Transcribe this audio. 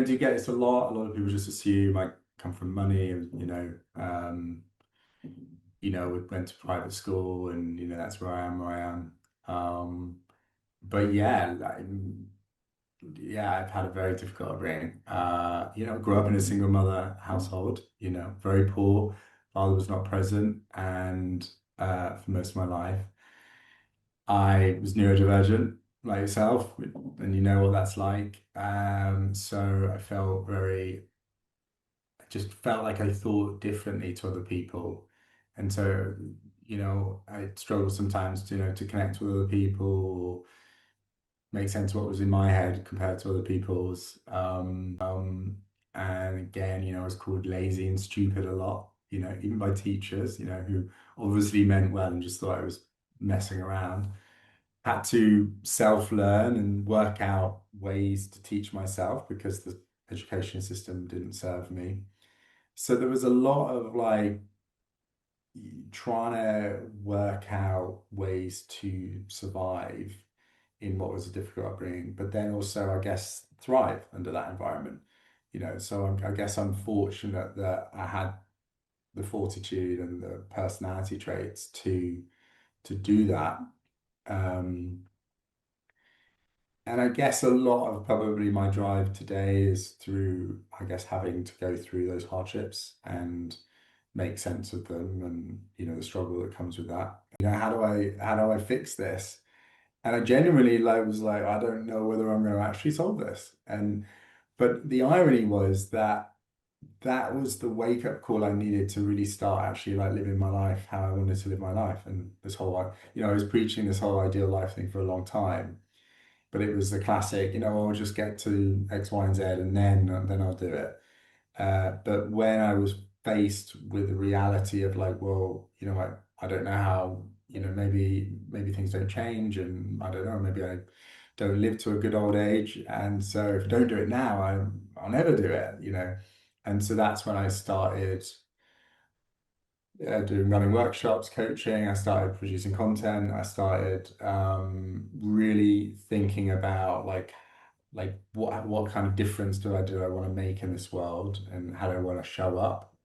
do get this a lot. A lot of people just assume I come from money and, we went to private school and, that's where I am. But yeah, yeah, I've had a very difficult upbringing. Grew up in a single mother household, very poor. Father was not present, and for most of my life, I was neurodivergent like yourself, and you know what that's like. So I just felt like I thought differently to other people, and so I struggled sometimes to to connect with other people, make sense of what was in my head compared to other people's. And again, I was called lazy and stupid a lot, even by teachers, who obviously meant well and just thought I was messing around. Had to self-learn and work out ways to teach myself because the education system didn't serve me. So there was a lot of like trying to work out ways to survive in what was a difficult upbringing, but then also, I guess, thrive under that environment. So I guess I'm fortunate that I had the fortitude and the personality traits to do that. Um, and I guess a lot of probably my drive today is through, I guess, having to go through those hardships and make sense of them, and the struggle that comes with that. How do I fix this? And I genuinely was like, I don't know whether I'm going to actually solve this. But the irony was that that was the wake up call I needed to really start actually like living my life how I wanted to live my life. And this whole, I was preaching this whole ideal life thing for a long time, but it was the classic, I'll just get to X, Y, and Z and then I'll do it. But when I was faced with the reality of like, well, I don't know how, maybe things don't change, and I don't know, maybe I don't live to a good old age. And so if I don't do it now, I'll never do it. And so that's when I started doing running workshops, coaching. I started producing content. I started really thinking about like what kind of difference do I want to make in this world, and how do I want to show up